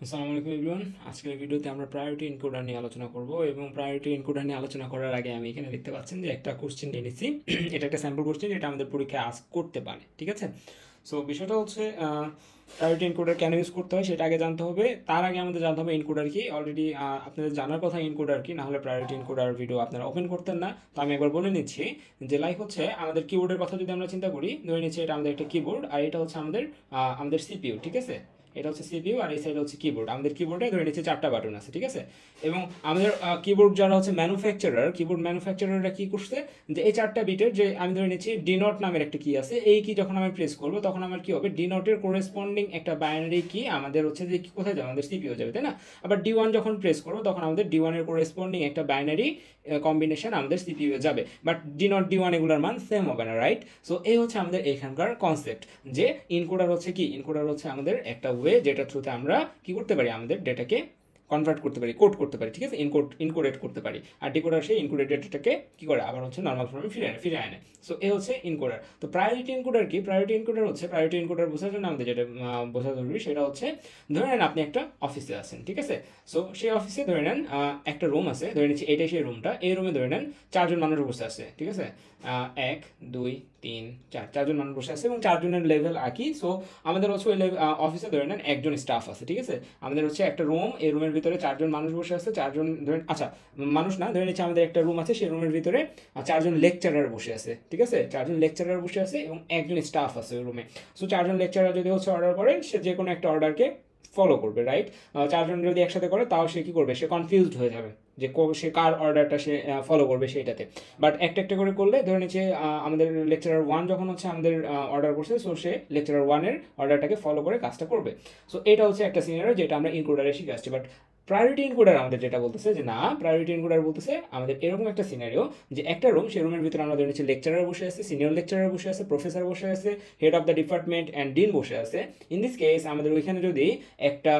আসসালামু আলাইকুম এভরিওয়ান। আজকের ভিডিওতে আমরা প্রায়োরিটি এনকোডার নিয়ে আলোচনা করব এবং প্রায়োরিটি এনকোডার নিয়ে আলোচনা করার আগে আমি এখানে দেখতে পাচ্ছেন যে একটা কোশ্চেন নিয়ে নিচ্ছি। এটা একটা স্যাম্পল কোশ্চেন, এটা আমাদের পরীক্ষায় আস্ক করতে পারে, ঠিক আছে? সো বিষয়টা হচ্ছে প্রায়োরিটি এনকোডার কেন ইউজ করতে হয় সেটা আগে জানতে হবে। তার আগে আমাদের জানতে হবে এনকোডার কি। অলরেডি আপনাদের জানার কথা এনকোডার কি, না হলে প্রায়োরিটি এনকোডার ভিডিও আপনারা ওপেন করতেন না। তো আমি একবার বলে নিচ্ছি যে লাইক হচ্ছে আমাদের কিবোর্ডের কথা যদি আমরা চিন্তা করি, ধরে নিচ্ছি এটা আমাদের একটা কিবোর্ড আর এটা হচ্ছে আমাদের সিপিইউ, ঠিক আছে? এটা হচ্ছে সিপিইউ আর এই সাইড হচ্ছে কিবোর্ড। আমাদের কিবোর্ডে ধরে নিচ্ছে 4টা বাটন আছে, ঠিক আছে? এবং আমাদের কিবোর্ড যারা হচ্ছে ম্যানুফ্যাকচারার, কিবোর্ড ম্যানুফ্যাকচারাররা কি করছে যে এই 4টা বিটের যে আমি ধরে নিচ্ছি ডি নট নামের একটা কি আছে, এই কি যখন আমি প্রেস করবো তখন আমার কি হবে, ডি নটের কোরেসপন্ডিং একটা বাইনারি কি আমাদের হচ্ছে যে কোথায় যাবে, আমাদের সিপিইউ যাবে, তাই না? আবার ডি ওয়ান যখন প্রেস করবো তখন আমাদের ডি ওয়ানের কোরেসপন্ডিং একটা বাইনারি কম্বিনেশন আমাদের সিপিইউ যাবে, but D not D one এগুলোর মান সেম হবে না, রাইট? সো এই হচ্ছে আমাদের এখানকার কনসেপ্ট যে ইনকোডার হচ্ছে কি, ইনকোডার হচ্ছে আমাদের একটা ওয়ে যেটা থ্রুতে আমরা কি করতে পারি, আমাদের ডেটাকে কনভার্ট করতে পারি, কোড করতে পারি, ঠিক আছে? ইনকোডেট করতে পারি। আর ডিকোডার সেই ইনকোডেড ডেটাটাকে কি করে আবার হচ্ছে নর্মাল ফর্মে ফিরে আনে। সো এ হচ্ছে ইনকোডার। তো প্রায়োরিটি ইনকোডার কি? প্রায়োরিটি ইনকোডার হচ্ছে, প্রায়োরিটি ইনকোডার বোঝার জন্য আমাদের যেটা বোঝা জরুরি সেটা হচ্ছে, ধরে নেন আপনি একটা অফিসে আছেন, ঠিক আছে? সো সেই অফিসে ধরে নেন একটা রুম আছে, ধরে নিচ্ছি এটাই সেই রুমটা। এই রুমে ধরে নেন 4জন মানুষ বসে আছে, ঠিক আছে? 1 2 3 4, 4জন মানুষ বসে আছে এবং 4জনের লেভেল একই। সো আমাদের হচ্ছে ওই অফিসে ধরে নেন একজন স্টাফ আছে, ঠিক আছে? আমাদের হচ্ছে একটা রুম, এই রুমের ভিতরে 4জন মানুষ বসে আছে, 4জন ধরেন, আচ্ছা মানুষ না, ধরে নিচ্ছে আমাদের একটা রুম আছে, সেই রুমের ভিতরে 4জন লেকচারার বসে আছে, ঠিক আছে? 4জন লেকচারার বসে আছে এবং একজন স্টাফ আছে ওই রুমে। সো 4জন লেকচারার যদি হচ্ছে অর্ডার করে, সে যে কোনো একটা অর্ডারকে ফলো করবে, রাইট? 4জন যদি একসাথে করে তাও সে কি করবে, সে কনফিউজড হয়ে যাবে যে সে কার অর্ডারটা সে ফলো করবে সেইটাতে। বাট একটা একটা করে করলে ধরে নিচ্ছে আমাদের লেকচারার ওয়ান যখন হচ্ছে আমাদের অর্ডার করছে, সো সে লেকচারার ওয়ানের অর্ডারটাকে ফলো করে কাজটা করবে। সো এটা হচ্ছে একটা সিনারিও যেটা আমরা ইনক্লুডারে শিখে আসছি। বাট প্রায়োরিটি ইনকোডার আমাদের যেটা বলতেছে যে না, প্রায়োরিটি ইনকোডার বলতেছে আমাদের এরকম একটা সিনারিও যে একটা রুম, সেই রুমের ভিতরে আমরা ধরে নিচ্ছি লেকচারার বসে আছে, সিনিয়র লেকচারার বসে আছে, প্রফেসর বসে আছে, head of the department and dean বসে আছে। ইন দিস কেস আমাদের ওইখানে যদি একটা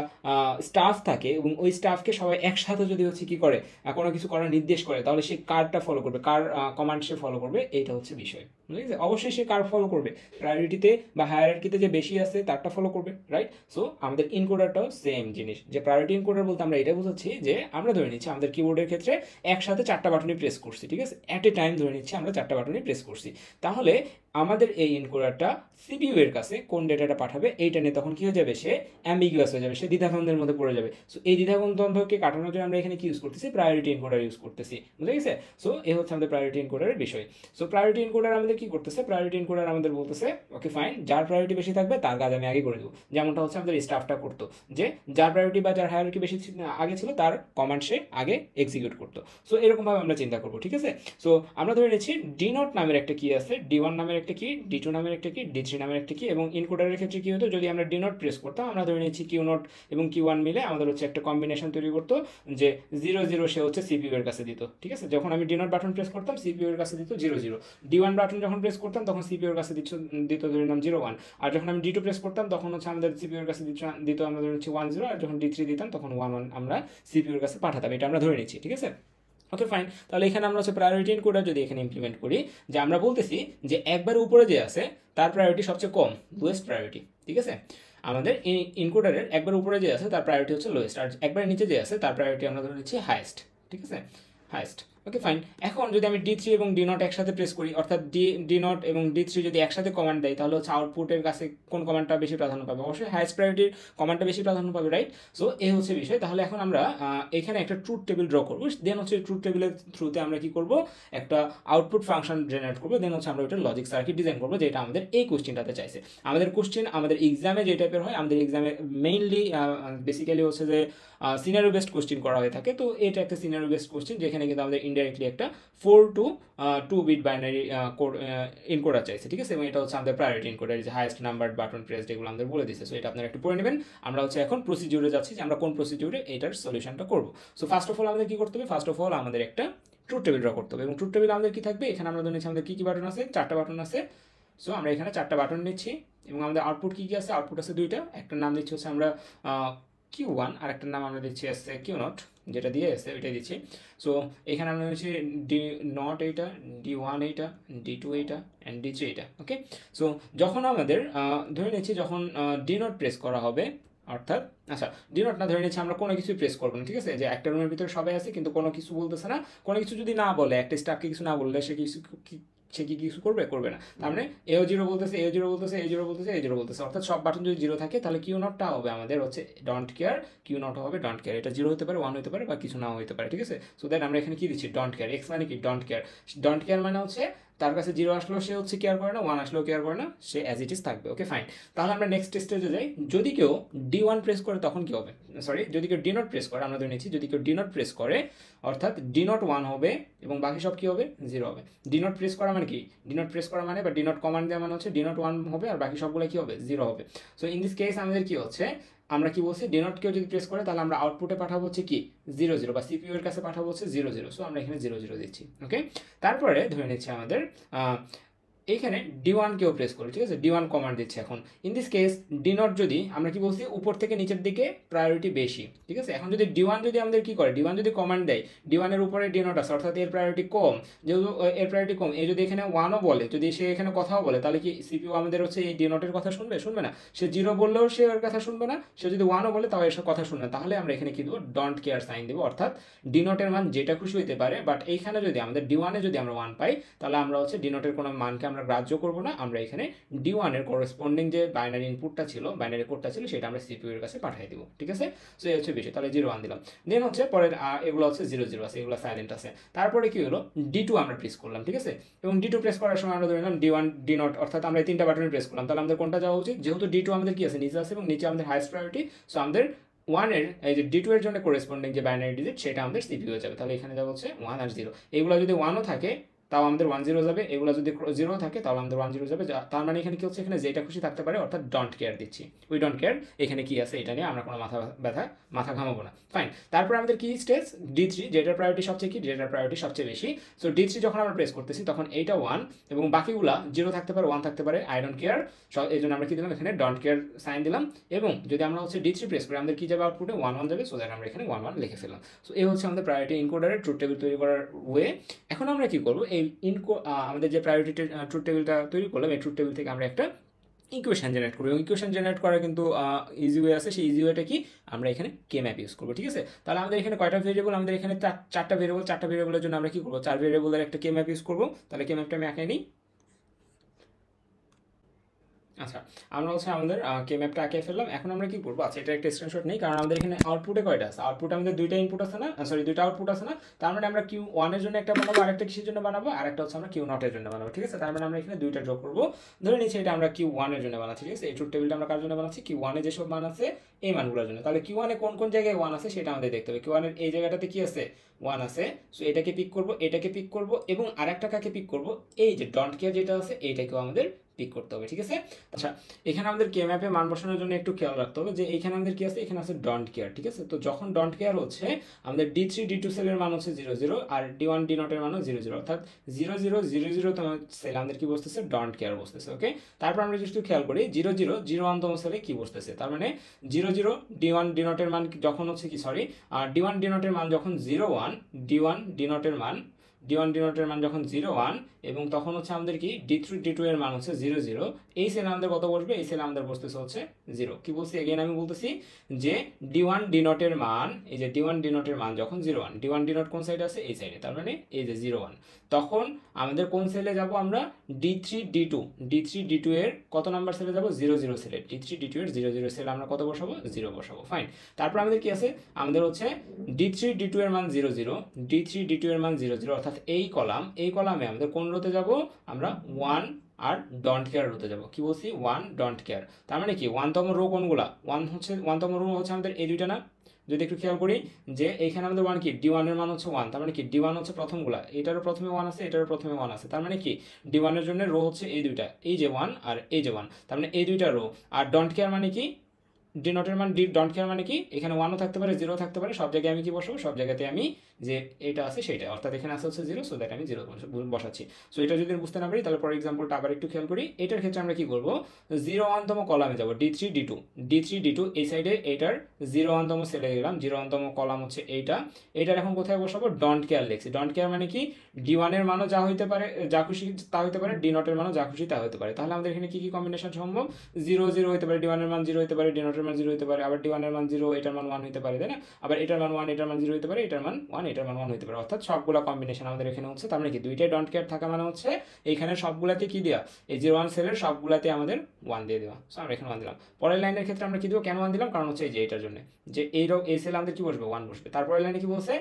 স্টাফ থাকে এবং ওই স্টাফকে সবাই একসাথে যদি হচ্ছে কি করে, কোনো কিছু করার নির্দেশ করে, তাহলে সে কারটা ফলো করবে, কার কমান্ড সে ফলো করবে, এইটা হচ্ছে বিষয়, ঠিক আছে? অবশ্যই সে কার ফলো করবে, প্রায়োরিটিতে বা হায়ারার্কিতে যে বেশি আছে তারটা ফলো করবে, রাইট? সো আমাদের ইনকোডারটাও সেম জিনিস, যে প্রায়োরিটি ইনকোডার বলতে আমরা এটা বুঝাচ্ছি যে আমরা ধরে নিচ্ছি আমাদের কিবোর্ডের ক্ষেত্রে একসাথে 4টা বাটনই প্রেস করছি, ঠিক আছে? অ্যাট এ টাইম ধরে নিচ্ছি আমরা 4টা বাটনই প্রেস করছি। তাহলে আমাদের এই ইনকোডারটা সিপিইউ এর কাছে কোন ডেটাটা পাঠাবে এইটা নিয়ে তখন কি হয়ে যাবে, সে অ্যাম্বিগুয়াস হয়ে যাবে, সে দ্বিধাদ্বন্দ্বের মধ্যে পড়ে যাবে। সো এই দ্বিধাদ্বন্দ্বকে কাটানোর জন্য আমরা এখানে কি ইউজ করতেছি, প্রায়োরিটি এনকোডার ইউজ করতেছি, বুঝে গেছে? সো এ হচ্ছে আমাদের প্রায়োরিটি এনকোডারের বিষয়। সো প্রায়োরিটি এনকোডার আমাদের কি করতেছে, প্রায়োরিটি এনকোডার আমাদের বলতেছে ওকে ফাইন, যার প্রায়োরিটি বেশি থাকবে তার কাজ আমি আগে করে দেবো। যেমনটা হচ্ছে আমাদের স্টাফটা করতো, যে যার প্রায়োরিটি বা যার হায়ারার্কি বেশি আগে ছিল তার কমান্ড সে আগে এক্সিকিউট করতো। সো এরকমভাবে আমরা চিন্তা করবো, ঠিক আছে? সো আমরা ধরে নিচ্ছি ডি নট নামের একটা কি আছে, ডি ওয়ান নামের একটা কি, ডি টু নামের একটা কি, ডি থ্রি নামের একটা কি। এবং ইনকোডারের ক্ষেত্রে কি হতো, যদি আমরা ডি নট প্রেস করতাম, আমরা ধরে নিচ্ছি কিউ নট এবং কিউ ওয়ান মিলে আমাদের হচ্ছে একটা কম্বিনেশন তৈরি করতো, যে 0 0 সে হচ্ছে সিপিইউ এর কাছে দিত, ঠিক আছে? যখন আমি ডি নট বাটন প্রেস করতাম সিপিইউ এর কাছে দিত 0 0, ডি ওয়ান বাটন যখন প্রেস করতাম তখন সিপিইউ এর কাছে দিত ধরে নাম 0 1। আর যখন আমি ডি টু প্রেস করতাম তখন হচ্ছে আমাদের সিপিইউ এর কাছে দিত আমরা ধরে নিচ্ছি 1 0। আর যখন ডি থ্রি দিতাম তখন 1 1 আমরা সিপিইউ এর কাছে পাঠাতাম, এটা আমরা ধরে নিচ্ছি, ঠিক আছে? Okay fine. তাহলে এখানে আমরা হচ্ছে প্রায়োরিটি এনকোডার যদি এখানে ইমপ্লিমেন্ট করি, যে আমরা বলতেছি যে একবার উপরে যে আছে তার প্রায়োরিটি সবচেয়ে কম, লোয়েস্ট প্রায়োরিটি, ঠিক আছে? আমাদের ইনকোডারের একবার উপরে যে আছে তার প্রায়োরিটি হচ্ছে লোয়েস্ট, আর একবার নিচে যে আছে তার প্রায়োরিটি আমরা ধরে নিচ্ছি হাইয়েস্ট, ঠিক আছে? হাইয়েস্ট। Okay fine. এখন যদি আমি ডি থ্রি এবং ডি নট একসাথে প্রেস করি, অর্থাৎ ডি নট এবং ডি থ্রি যদি একসাথে কমান্ড দেয়, তাহলে হচ্ছে আউটপুটের কাছে কোন কমান্ডটা বেশি প্রাধান্য পাবে, অবশ্যই হাইয়েস্ট প্রায়োরিটির কমান্ডটা বেশি প্রাধান্য পাবে, রাইট? সো এই হচ্ছে বিষয়। তাহলে এখন আমরা এখানে একটা ট্রুথ টেবিল ড্র করবো, দেন হচ্ছে ট্রুথ টেবিলের থ্রুতে আমরা কি করব, একটা আউটপুট ফাংশন জেনারেট করবো, দেন হচ্ছে আমরা ওইটা লজিক সার্কিট ডিজাইন করবো, যেটা আমাদের এই কোশ্চেনটাতে চাইছে। আমাদের কোশ্চেন আমাদের এক্সামে যে টাইপের হয়, আমাদের এক্সামে মেইনলি বেসিক্যালি হচ্ছে যে সিনারিও বেসড কোশ্চেন করা হয়ে থাকে। তো এটা একটা সিনারিও বেসড কোশ্চেন, যেখানে কিন্তু আমাদের ইনডাইরেক্টলি একটা 4 to 2 বিট বাইনারি ইনকোডার চাইছে, ঠিক আছে? এবং এটা হচ্ছে আমাদের প্রায়োরিটি ইনকোডার, যে হাইয়েস্ট নাম্বার বাটন প্রেসড এগুলো আমাদের বলে দিচ্ছে। সো এটা আপনারা একটু পড়ে নেবেন। আমরা হচ্ছে এখন প্রসিডিউরে যাচ্ছি, যে আমরা কোন প্রসিডিউরে এটার সলিউশনটা করবো। সো ফার্স্ট অফ অল আমাদের কি করতে হবে, ফার্স্ট অফ অল আমাদের একটা ট্রুথ টেবিল ড্র করতে হবে। এবং ট্রুথ টেবিল আমাদের কি থাকবে, এখানে আমরা ধরেছি আমাদের কি কি বাটন আছে, 4টা বাটন আছে। সো আমরা এখানে 4টা বাটন নিচ্ছি এবং আমাদের আউটপুট কি কি আছে, আউটপুট আছে 2টা। একটা নাম দিচ্ছি হচ্ছে আমরা কিউ ওয়ান, আর একটা নাম আমরা দিচ্ছি আছে কিউ নট, যেটা দিয়ে আছে ওইটাই দিচ্ছি। সো এখানে আমরা হচ্ছে ডি নট এইটা, ডি ওয়ান এইটা, ডি টু এইটা অ্যান্ড ডি থ্রি এইটা। ওকে। সো যখন আমাদের ধরে নিচ্ছি যখন ডি নট প্রেস করা হবে, অর্থাৎ আচ্ছা ডি নট না ধরে নিচ্ছে আমরা কোনো কিছু প্রেস করবো না, ঠিক আছে, যে একটা রুমের ভিতরে সবাই আছে কিন্তু কোনো কিছু বলতেছে না, কোনো কিছু যদি না বলে একটা স্টাফকে কিছু না বললে সে কি কিছু করবে, করবে না। তার মানে এও জিরো বলতেছে, এও জিরো বলতেছে, এ জিরো বলতেছে, এ জিরো বলতেছে, অর্থাৎ সব বাটন যদি জিরো থাকে তাহলে কিউ নটটা হবে আমাদের হচ্ছে ডোন্ট কেয়ার, কিউ নট হবে ডোন্ট কেয়ার। এটা জিরো হতে পারে, ওয়ান হতে পারে বা কিছু নাও হতে পারে, ঠিক আছে। সো দ্যাট আমরা এখানে কি দিচ্ছি ডোন্ট কেয়ার, এক্স মানে কি ডোন্ট কেয়ার। ডোন্ট কেয়ার মানে হচ্ছে তার কাছে জিরো আসলেও সে হচ্ছে কেয়ার করে না, ওয়ান আসলেও কেয়ার করে না, সে অ্যাজ ইট ইজ থাকবে। Okay fine. তাহলে আমরা নেক্সট স্টেজে যাই। যদি কেউ ডি ওয়ান প্রেস করে তখন কি হবে, সরি যদি কেউ ডি নট প্রেস করে, আমরা ধরে নিচ্ছি যদি কেউ ডি নট প্রেস করে অর্থাৎ ডি নট ওয়ান হবে এবং বাকি সব কি হবে জিরো হবে। ডি নট প্রেস করা মানে কি, ডি নট প্রেস করা মানে বা ডি নট কমান্ড দেওয়া মানে হচ্ছে ডি নট ওয়ান হবে আর বাকি সবগুলো কি হবে জিরো হবে। সো ইন দিস কেস আমাদের কি হচ্ছে, আমরা কি বলছি ডি নট কেউ যদি প্রেস করে তাহলে আমরা আউটপুটে পাঠাবো হচ্ছে কি জিরো জিরো, বা সিপিইউ এর কাছে পাঠাবো হচ্ছে জিরো জিরো। সো আমরা এখানে জিরো জিরো দিচ্ছি। ওকে, তারপরে ধরে নিচ্ছি আমাদের এইখানে ডি ওয়ান কেউ প্রেস করে, ঠিক আছে, ডি ওয়ান কমান্ড দিচ্ছে। এখন in this case D not যদি আমরা কি বলছি উপর থেকে নিচের দিকে প্রায়োরিটি বেশি, ঠিক আছে। এখন যদি ডি ওয়ান যদি আমাদের কি করে, ডি ওয়ান যদি কমান্ড দেয়, ডি ওয়ানের উপরে ডি নট আছে অর্থাৎ এর প্রায়োরিটি কম, যেহেতু এর প্রায়োরিটি কম, এ যদি এখানে ওয়ানও বলে, যদি সে এখানে কথাও বলে তাহলে কি সিপিইউ আমাদের হচ্ছে এই ডি নটের কথা শুনবে, শুনবে না। সে জিরো বললেও সে এর কথা শুনবে না, সে যদি ওয়ানও বলে তাও এসব কথা শুনবে। তাহলে আমরা এখানে কি দেবো ডোন্ট কেয়ার সাইন দেবো, অর্থাৎ ডি নটের মান যেটা খুশি হইতে পারে, বাট এইখানে যদি আমাদের ডি ওয়ানে যদি আমরা ওয়ান পাই তাহলে আমরা হচ্ছে ডি নটের কোনো মানকে আমরা গ্রাহ্য করবো না, আমরা এখানে ডি ওয়ানের করেসপন্ডিং যে বাইনারি ইনপুটটা ছিল, বাইনারি কোডটা ছিল সেটা আমরা সিপিইউ এর কাছে পাঠিয়ে দিব, ঠিক আছে। সো এই হচ্ছে বিষয়, তাহলে জিরো ওয়ান দিলাম। দেন হচ্ছে পরের এগুলো হচ্ছে জিরো জিরো আছে, এগুলো সাইলেন্ট আছে। তারপরে কি হলো ডি টু আমরা প্রেস করলাম, ঠিক আছে, এবং ডি টু প্রেস করার সময় আমরা ধরে নিলাম ডি ওয়ান ডি নট, অর্থাৎ আমরা এই তিনটা বাটনে প্রেস করলাম। তাহলে আমাদের কোনটা যাওয়া উচিত, যেহেতু ডি টু আমাদের কি আছে নিচে আছে এবং নিচে আমাদের হাইস্ট প্রায়োরিটি, সো আমাদের ওয়ানের এই যে ডি টু এর জন্য করেসপন্ডিং যে বাইনারি ডিজিট সেটা আমাদের সিপিইউ যাবে। তাহলে এখানে যাবে হচ্ছে ওয়ান আর জিরো। এগুলো যদি ওয়ানও থাকে তাও আমাদের ওয়ান জিরো যাবে, এগুলো যদি জিরো থাকে তাহলে আমাদের ওয়ান জিরো যাবে। তার মানে এখানে কি হচ্ছে, এখানে যেটা খুশি থাকতে পারে, অর্থাৎ ডোন্ট কেয়ার দিচ্ছি, উই ডোন্ট কেয়ার এখানে কি আছে এটা নিয়ে আমরা কোনো মাথা ঘামাবো না। ফাইন। তারপর আমাদের কি স্টেজ ডি থ্রি, যেটার প্রায়োরিটি সবচেয়ে কি, যেটার প্রায়োরিটি সবচেয়ে বেশি। সো ডি থ্রি যখন আমরা প্রেস করতেছি তখন এইটা ওয়ান এবং বাকিগুলা জিরো থাকতে পারে, ওয়ান থাকতে পারে, আই ডোন্ট কেয়ার। এই জন্য আমরা কি দিলাম এখানে ডোন্ট কেয়ার সাইন দিলাম। এবং যদি আমরা হচ্ছে ডি থ্রি প্রেস করি আমাদের কি যাবে আউটপুটে ওয়ান ওয়ান যাবে। সো দ্যাট আমরা এখানে ওয়ান ওয়ান লিখে ফেললাম। সো এই হচ্ছে আমাদের প্রায়োরিটি ইনকোডারের ট্রুথ টেবিল তৈরি করার ওয়ে। এখন আমরা কি করবো, এই আমাদের যে প্রায়োরিটি ট্রুথ টেবিলটা তৈরি করলাম, এই ট্রুথ টেবিল থেকে আমরা একটা ইকুয়েশন জেনারেট করবো। এবং ইকুয়েশন জেনারেট করার কিন্তু ইজি ওয়ে আছে, সেই ইজি ওয়েটা কি আমরা এখানে কে ম্যাপ ইউজ করবো, ঠিক আছে। তাহলে আমাদের এখানে কয়টা ভেরিয়েবল, আমাদের এখানে চারটা ভেরিয়েবলের জন্য আমরা কি করবো, চার ভেরিয়েবলের একটা কে ম্যাপ ইউজ করবো। তাহলে কে ম্যাপটা আমি আঁকাই নিই। আচ্ছা, আমরা হচ্ছে আমাদের কে ম্যাপটা আঁকিয়ে ফেললাম। এখন আমরা কি করবো, আচ্ছা এটা একটা স্ক্রিনশট নেই, কারণ আমাদের এখানে আউটপুটে কয়টা আছে, আউটপুটে আমাদের দুইটা ইনপুট আছে না, সরি দুইটা আউটপুট আছে না। তার মানে আমরা কিউ ওয়ানের জন্য একটা বানাবো, আরেকটা কিসের জন্য বানাবো, আরেকটা হচ্ছে আমরা কিউ নটের জন্য বানাবো, ঠিক আছে। তার মানে আমরা এখানে দুইটা ড্র করবো। ধরে নিচ্ছি এটা আমরা কিউ ওয়ানের জন্য বানাচ্ছি, ঠিক আছে। এই ট্রুথ টেবিলটা আমরা কার জন্য বানাচ্ছি, কিউ ওয়ানে যেসব মান আছে এই মানগুলোর জন্য। তাহলে কিউ ওয়ানে কোন কোন জায়গায় ওয়ান আছে সেটা আমাদের দেখতে হবে। কিউ ওয়ানের এই জায়গাটাতে কি আছে, ওয়ান আছে। সো এটাকে পিক করবো, এটাকে পিক করবো এবং আরেকটা কাকে পিক করবো, এই যে ডন্ট কেয়ার যেটা আছে এইটাকেও আমাদের পিক করতে হবে, ঠিক আছে। আচ্ছা, এখানে আমাদের কে ম্যাপে মান বসানোর জন্য একটু খেয়াল রাখতে হবে যে এখানে আমাদের কি আছে, এখানে আছে ডন্ট কেয়ার, ঠিক আছে। তো যখন ডন্ট কেয়ার হচ্ছে আমাদের ডি থ্রি ডি টু সেলের মান হচ্ছে জিরো জিরো আর ডি ওয়ান ডি নটের মানও জিরো জিরো, অর্থাৎ জিরো জিরো জিরো জিরো তম সেল আমাদের কি বসতেছে, ডন্ট কেয়ার বসতেছে। ওকে, তারপর আমরা যদি খেয়াল করি জিরো জিরো জিরো ওয়ানতম সেলে কি বসতেছে, তার মানে zero zero D one D নটের মান যখন হচ্ছে কি, সরি ডি ওয়ান ডি নটের মান যখন zero one, D one D নটের মান যখন জিরো ওয়ান এবং তখন হচ্ছে আমাদের কি ডি থ্রি ডি টু এর মান হচ্ছে জিরো জিরো, এই সেলে আমাদের কত বসবে, এই সেলে আমাদের বসতেছে হচ্ছে জিরো। কি বলছি এগেন আমি বলতেছি যে ডি ওয়ান ডি নটের মান, এই যে ডি ওয়ান ডি নটের মান যখন zero one, D one D not কোন সাইডে আছে, এই সাইডে, তার মানে এই যে জিরো ওয়ান, তখন আমাদের কোন সেলে যাব আমরা, ডি থ্রি ডি টু এর কত নাম্বার সেলে যাব, জিরো জিরো সেলে, ডি থ্রি ডি টু এর জিরো জিরো সেলে আমরা কত বসাবো, জিরো বসাবো। ফাইন। তারপর আমাদের কি আছে, আমাদের হচ্ছে ডি থ্রি ডি টু এর মান zero zero, d three d two এর মান জিরো জিরো, অর্থাৎ এই কলামে আমাদের কোন রোতে যাব আমরা, ওয়ান আর ডন্ট কেয়ার রোতে যাব। কি বলছি, ওয়ান ডন্ট কেয়ার। তার মানে কি ওয়ানতম রো কোনগুলা, ওয়ানতম রো হচ্ছে আমাদের এই দুইটা না। যদি একটু খেয়াল করি যে এইখানে আমাদের ওয়ান কি, ডি ওয়ানের মান হচ্ছে ওয়ান, তার মানে কি ডি ওয়ান হচ্ছে প্রথমগুলা, এটারও প্রথমে ওয়ান আছে, এটারও প্রথমে ওয়ান আছে, তার মানে কি ডি ওয়ানের জন্য রো হচ্ছে এই দুইটা, এই যে ওয়ান আর এই যে ওয়ান, তার মানে এই দুইটা রো। আর ডন্ট কেয়ার মানে কি, ডি নটের মান, ডন্ট কেয়ার মানে কি, এখানে ওয়ানও থাকতে পারে, জিরো থাকতে পারে, সব জায়গায় আমি কি বসাবো, সব জায়গাতে আমি যে এটা আছে সেটা, অর্থাৎ এখানে আছে হচ্ছে জিরো, সো দ্যাট আমি জিরো বসাচ্ছি। সো এটা যদি বুঝতে না পারি তাহলে ফর এক্সাম্পলটা আবার একটু খেয়াল করি। এটার ক্ষেত্রে আমরা কি করবো, জিরো ওয়ানতম কলামে যাবো, ডি থ্রি ডি টু এই সাইডে, এইটার জিরো ওয়ানতম সেলে গেলাম, জিরো ওয়ানতম কলাম হচ্ছে এইটার এখন কোথায় বসাবো, ডন্ট কেয়ার লিখছি। ডন্ট কেয়ার মানে কি, ডি ওয়ানের মানও যা হইতে পারে, যা খুশি তা হইতে পারে, ডি নটের মানও যা খুশি তা হতে পারে। তাহলে আমাদের এখানে কি কি কম্বিনেশন সম্ভব, জিরো জিরো হতে পারে, ডি ওয়ানের মান জিরো হতে পারে, ডি নটের মান 0 হতে পারে, আবার D1 এর মান 0 এটার মান 1 হতে পারে, তাই না? আবার এটার মান 1 এটার মান 0 হতে পারে, এটার মান 1 এটার মান 1 হতে পারে, অর্থাৎ সবগুলা কম্বিনেশন আমাদের এখানে হচ্ছে। তার মানে কি দুইটাই ডোন্ট কেয়ার থাকা মানে হচ্ছে এইখানে সবগুলাতে কি দেওয়া, এই 01 সেলের সবগুলাতে আমাদের 1 দিয়ে দেওয়া। সো আমরা এখানে 1 দিলাম। পরের লাইনের ক্ষেত্রে আমরা কি দেবো, কেন 1 দিলাম, কারণ হচ্ছে এই যে এটার জন্য যে এই সেলে আমাদের কি বসবে 1 বসবে। তারপরের লাইনে কি বলছে,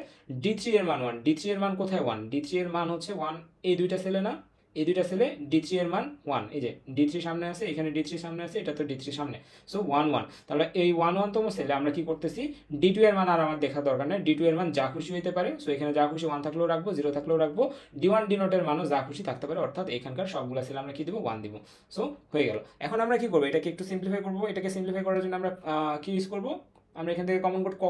D3 এর মান 1, D3 এর মান কোথায় 1, D3 এর মান হচ্ছে 1 এই দুইটা সেলে না, এই দুইটা সেলে D3 এর মান 1, এই যে D3 সামনে আছে, এখানে D3 সামনে আছে, এটা তো D3 সামনে, সো 1 1। তাহলে এই 1 1 তম সেলে আমরা কি করতেছি, D2 এর মান আর আমার দেখার দরকার নেই, D2 এর মান যা খুশি হতে পারে, সো এখানে যা খুশি 1 থাকলেও রাখবো, 0 থাকলেও রাখবো, D1 D0 এর মানও যা খুশি থাকতে পারে, অর্থাৎ এখানকার সবগুলা সেলে আমরা কি দেবো 1 দিব। সো হয়ে গেল। এখন আমরা কি করবো, এটাকে একটু সিম্পলিফাই করবো। এটাকে সিম্পলিফাই করার জন্য আমরা কি ইউজ করবো, আমরা এখান থেকে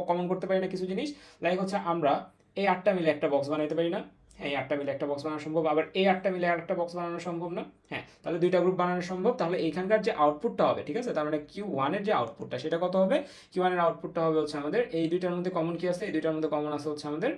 কমন করতে পারি না কিছু জিনিস, লাইক হচ্ছে আমরা এই 8টা মিলে একটা বক্স বানাইতে পারি না, হ্যাঁ এই 8টা মিলে একটা বক্স বানানো সম্ভব, আবার এই 8টা মিলে আর একটা বক্স বানানো সম্ভব না, হ্যাঁ তাহলে দুইটা গ্রুপ বানানো সম্ভব। তাহলে এইখানকার যে আউটপুটটা হবে, ঠিক আছে, তার মানে Q1 এর যে আউটপুটটা সেটা কত হবে, Q1 এর আউটপুটটা হবে হচ্ছে আমাদের এই দুইটার মধ্যে কমন কি আছে, এই দুইটার মধ্যে কমন আছে হচ্ছে আমাদের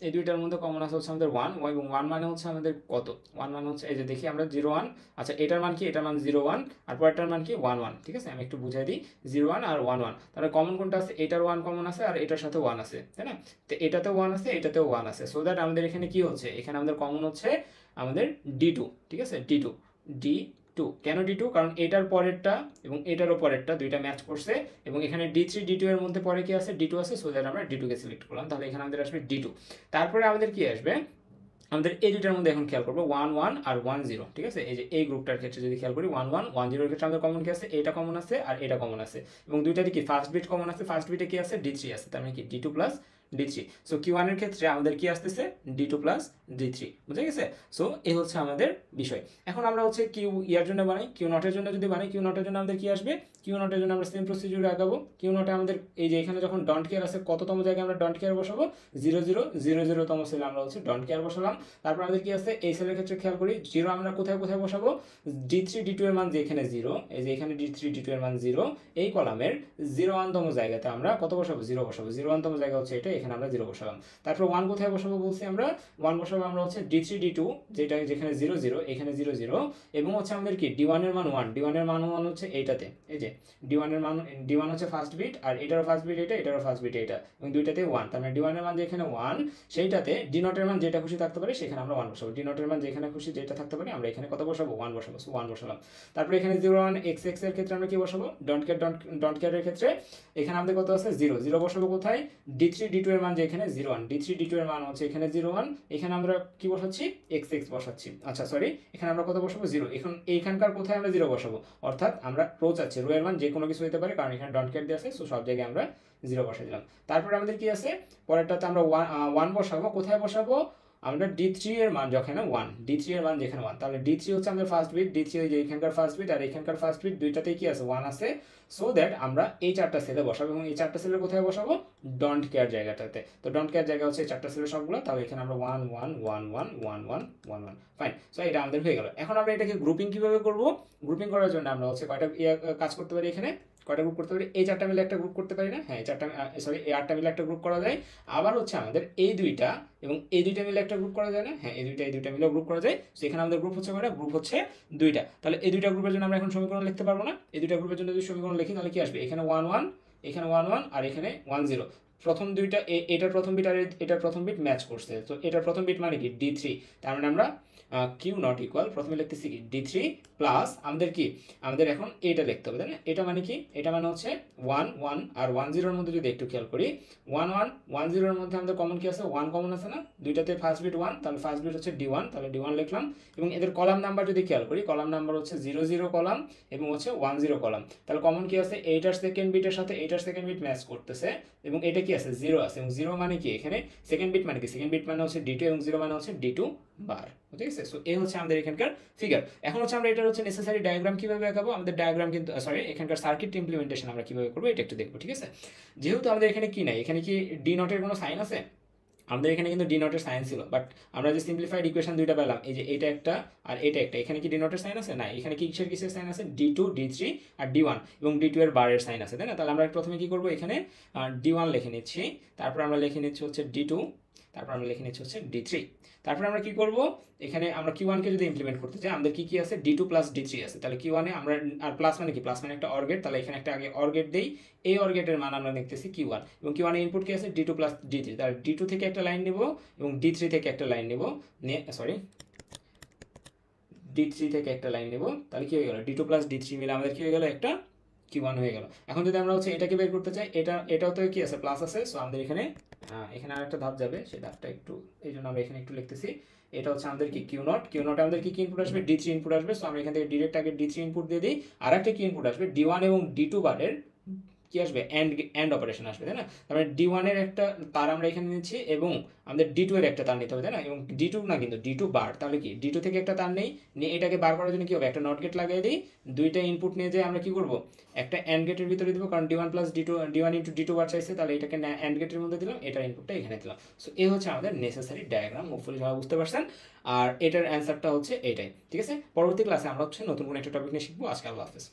এই দুইটার মধ্যে কমন আছে হচ্ছে আমাদের 1, এবং 1 মানে হচ্ছে আমাদের কত, 1 মানে হচ্ছে এই যে দেখি আমরা 0 1, আচ্ছা এটার মান কি, এটার মান 0 1, আর পরেরটার মান কি 1 1, ঠিক আছে, আমি একটু বুঝাই দিই, 0 1 আর 1 1, তাহলে কমন কোনটা আছে, এটার 1 কমন আছে আর এটার সাথে 1 আছে, তাই না? তো এটাতেও 1 আছে, এটাতেও 1 আছে, সো দ্যাট আমাদের এখানে কি হচ্ছে, এখানে আমাদের কমন হচ্ছে আমাদের D2, ঠিক আছে, D2 কেন D2, কারণ এটার পরেরটা এবং এটারও পরেরটা দুইটা ম্যাচ করছে, এবং এখানে D3 D2 এর মধ্যে পরে কি আছে, D2 আছে, সো দ্যাট আমরা D2 কে সিলেক্ট করলাম, তাহলে এখানে আমাদের আসবে D2। তারপরে আমাদের কি আসবে, আমাদের এই দুইটার মধ্যে এখন খেয়াল করবো 1 1 আর 1 0, ঠিক আছে, এই যে এই গ্রুপটার ক্ষেত্রে যদি খেয়াল করি 1 1 1 0 এর ক্ষেত্রে আমাদের কমন কি আছে, এটা কমন আছে আর এটা কমন আছে, এবং দুইটারই কি ফার্স্ট বিট কমন আছে, ফার্স্ট বিটে কি আছে D3 আছে, তার মানে কি D2 plus D3। So Q1 এর ক্ষেত্রে আমাদের কি আসতেছে D2 প্লাস D3, বুঝে গেছে? সো এই হচ্ছে আমাদের বিষয়। এখন আমরা হচ্ছে Q ইয়ার জন্য বানাই, Q নটের জন্য যদি বানাই, Q নটের জন্য আমাদের কি আসবে, Q নটের জন্য আমরা সেম প্রসিডিউরে আগাবো। Q নটে আমাদের এই যে এখানে যখন ডন্ট কেয়ার আছে, কততম জায়গায় আমরা ডন্ট কেয়ার বসাবো, 0 0 0 0 তম সেলে আমরা হচ্ছে ডন্ট কেয়ার বসালাম। তারপর আমাদের কি আছে, এই সেলের ক্ষেত্রে খেয়াল করি 0 আমরা কোথায় কোথায় বসাবো, D3 D2 এর মান যে এখানে 0, এই যে এখানে D3 D2 এর মান 0, এই কলামের 0 1 তম জায়গাতে আমরা কত বসাবো, 0 বসাবো, 0 1 তম জায়গা হচ্ছে এটা, এখানে আমরা 0 বসালাম। তারপর 1 কোথায় বসাবো বলছি আমরা, 1 বসাবো আমরা হচ্ছে D3 D2 যেটা যেখানে 0 0, এখানে 0 0, এবং হচ্ছে আমাদের কি D1 এর মান 1, D1 এর মান 1 হচ্ছে এইটাতে, এই যে D1 এর মান, D1 হচ্ছে ফার্স্ট বিট, আর এটারও ফার্স্ট বিট এটা, এটারও ফার্স্ট বিট এটা, এবং দুইটাতে 1, তার মানে D1 এর মান যেখানে 1 সেইটাতে D নট এর মান যেটা খুশি থাকতে পারে সেখানে আমরা 1 বসাবো, D নট এর মান যেখানে খুশি যেটা থাকতে পারে আমরা এখানে কত বসাবো, 1 বসাবো, সো 1 বসালাম। তারপরে এখানে 0 1 x x এর ক্ষেত্রে আমরা কি বসাবো, ডন্ট কেয়ার এর ক্ষেত্রে এখানে আমাদের কত আছে 0 0 বসাবো কোথায়, D3 D2 এর মান যে এখানে 0 1, D3 D2 এর মান হচ্ছে এখানে 0 1, এখানে আমরা কি বসাচ্ছি x x বসাচ্ছি, আচ্ছা সরি এখানে আমরা কত বসাবো 0, এখন এইখানকার কোথায় আমরা 0 বসাবো, অর্থাৎ আমরা রো চাচ্ছি, রো এর মান যে কোনো কিছু হতে পারে, কারণ এখানে ডন্ট কেয়ার দিয়ে আছে, সো সব জায়গায় আমরা 0 বসাই দিলাম। তারপরে আমাদের কি আছে, পরেরটাতে আমরা 1 বসাবো, কোথায় বসাবো, আমরা D3 এর মান যখন 1, D3 এর মান যেখানে 1, তাহলে D3 হচ্ছে আমাদের ফার্স্ট বিট, D3 ওই যে এখানকার ফার্স্ট বিট আর এখানকার ফার্স্ট বিট দুইটাতেই কি আছে 1 আছে, সো দ্যাট আমরা এই চারটা সেলে বসাবো, এবং এই চারটা সেলের কোথায় বসাবো, ডন্ট কেয়ার জায়গাটাতে। তো ডন্ট কেয়ার জায়গা হচ্ছে এই চারটা সেলের সবগুলো, তাহলে এখানে আমরা 1 1 1 1 1 1 1 1, ফাইন। সো এটা আমাদের হয়ে গেল। এখন আমরা এটাকে গ্রুপিং কিভাবে করব, গ্রুপিং করার জন্য আমরা হচ্ছে কয়টা কাজ করতে পারি, এখানে কয়টা গ্রুপ করতে পারি, এই চারটা মিলে একটা গ্রুপ করতে পারি না, হ্যাঁ এই চারটা সরি এই 8টা মিলে একটা গ্রুপ করা যায়, আবার হচ্ছে আমাদের এই দুইটা এবং এই দুইটা মিলে একটা গ্রুপ করা যায় না, হ্যাঁ এই দুইটা মিলে গ্রুপ করা যায়, সো এখানে আমাদের গ্রুপ হচ্ছে কয়টা, গ্রুপ হচ্ছে দুইটা। তাহলে এই দুইটা গ্রুপের জন্য আমরা এখন সমীকরণ লিখতে পারবো না, এই দুইটা গ্রুপের জন্য যদি সমীকরণ লিখি তাহলে কি আসবে, এখানে 1 1, এখানে 1 1 আর এখানে 1 0, প্রথম দুইটা এটার প্রথম বিট আর এটার প্রথম বিট ম্যাচ করছে, তো এটার প্রথম বিট মানে কি D3, তার মানে আমরা Q নট ইকুয়াল প্রথমে লিখতেছি কি D3 প্লাস আমাদের কি, আমাদের এখন এটা লিখতে হবে, তাই না, এটা মানে কি, এটা মানে হচ্ছে 1 1 আর 1 0 এর মধ্যে যদি একটু খেয়াল করি 1 1 1 0 এর মধ্যে আমাদের কমন কি আছে, 1 কমন আছে না, দুইটাতে ফার্স্ট বিট 1, তাহলে ফার্স্ট বিট হচ্ছে D1, তাহলে D1 লিখলাম, এবং এদের কলাম নাম্বার যদি খেয়াল করি, কলাম নাম্বার হচ্ছে 0 0 কলাম এবং হচ্ছে 1 0 কলাম, তাহলে কমন কি আছে, এইটার সেকেন্ড বিটের সাথে এইটার সেকেন্ড বিট ম্যাচ করতেছে, এবং এটা কি আছে 0 আছে, এবং 0 মানে কি এখানে সেকেন্ড বিট মানে কি, সেকেন্ড বিট মানে হচ্ছে D2 এবং 0 মানে হচ্ছে D2 বার, ঠিক আছে। সো এই হচ্ছে আমাদের এখানকার ফিগার। এখন হচ্ছে আমরা এটার হচ্ছে নেসেসারি ডায়াগ্রাম কিভাবে আঁকাবো, আমাদের ডায়াগ্রাম কিন্তু সরি এখানকার সার্কিট ইমপ্লিমেন্টেশন আমরা কিভাবে করবো এটা একটু দেখবো, ঠিক আছে। যেহেতু আমাদের এখানে কি নাই, এখানে কি ডি নটের কোনো সাইন আছে, আমাদের এখানে কিন্তু ডি নটের সাইন ছিল, বাট আমরা যে সিম্পলিফাইড ইকুয়েশন দুইটা পেলাম, এই যে এটা একটা আর এটা একটা, এখানে কি ডি নটের সাইন আছে, না এখানে কি কিসের সাইন আছে, D2 D3 আর D1, এবং D2 এর বারের সাইন আছে, তাই না। তাহলে আমরা প্রথমে কি করবো, এখানে D1 লিখে নিচ্ছি, তারপর আমরা লিখে নিচ্ছি হচ্ছে D2, তারপর আমরা লিখে নিচ্ছি হচ্ছে D3। তারপর আমরা কি করব, এখানে আমরা Q1 কে যদি ইমপ্লিমেন্ট করতে চাই আমাদের কি কি আছে, D2 প্লাস D3 আছে। তাহলে Q1 এ আমরা, আর প্লাস মানে কি, প্লাস মানে একটা অর গেট, তাহলে এখানে একটা আগে অর গেট দেই, এই অর গেটের মান আমরা লিখতেছি Q1 এবং Q1 এর ইনপুট কি আছে D2 প্লাস D3, তাহলে D2 থেকে একটা লাইন নেব এবং D3 থেকে একটা লাইন নেব, D3 থেকে একটা লাইন নেব, তাহলে কি হয়ে গেল, D2 প্লাস D3 মিলে আমাদের কি হয়ে গেল, একটা Q1 হয়ে গেল। এখন যদি আমরা হচ্ছে এটাকে বের করতে চাই, এটাও তো কি আছে, প্লাস আছে, সো আমাদের এখানে এখানে আর একটা ধাপ যাবে, সেই ধাপটা একটু, এই জন্য আমরা এখানে একটু লিখতেছি। এটা হচ্ছে আমাদের কি Q0 আমাদের কি ইনপুট আসবে, D3 ইনপুট আসবে, সো আমরা এখান থেকে ডিরেক্ট আগে D3 ইনপুট দিয়ে দিই, আর একটা কি ইনপুট আসবে, D1 এবং D2 বারের কি আসবে, এন্ড অপারেশন আসবে, তাই না? তারপরে D1 এর একটা তার আমরা এখানে নিচ্ছি এবং আমাদের D2 এর একটা তার নিতে হবে, তাই না? এবং D2 না কিন্তু D2 বার, তাহলে কি D2 থেকে একটা তার নেই, নিয়ে এটাকে বার করার জন্য কি হবে, একটা নট গেট লাগিয়ে দিই, দুইটা ইনপুট নিয়ে যাই আমরা কি করব, একটা এন্ড গেটের ভিতরে দিব, কারণ D1 plus D2, D1 into D2 বার চাইছে, তাহলে এটাকে এন্ড গেটের মধ্যে দিলাম, এটার ইনপুটটা এখানে দিলাম। সো এই হচ্ছে আমাদের নেসেসারি ডায়াগ্রাম, হোপফুলি সবাই বুঝতে পারছেন। আর এটার অ্যান্সারটা হচ্ছে এটাই, ঠিক আছে? পরবর্তী ক্লাসে আমরা হচ্ছে নতুন কোনো একটা টপিক নিয়ে শিখবো। আজকে আল্লাহ হাফেজ।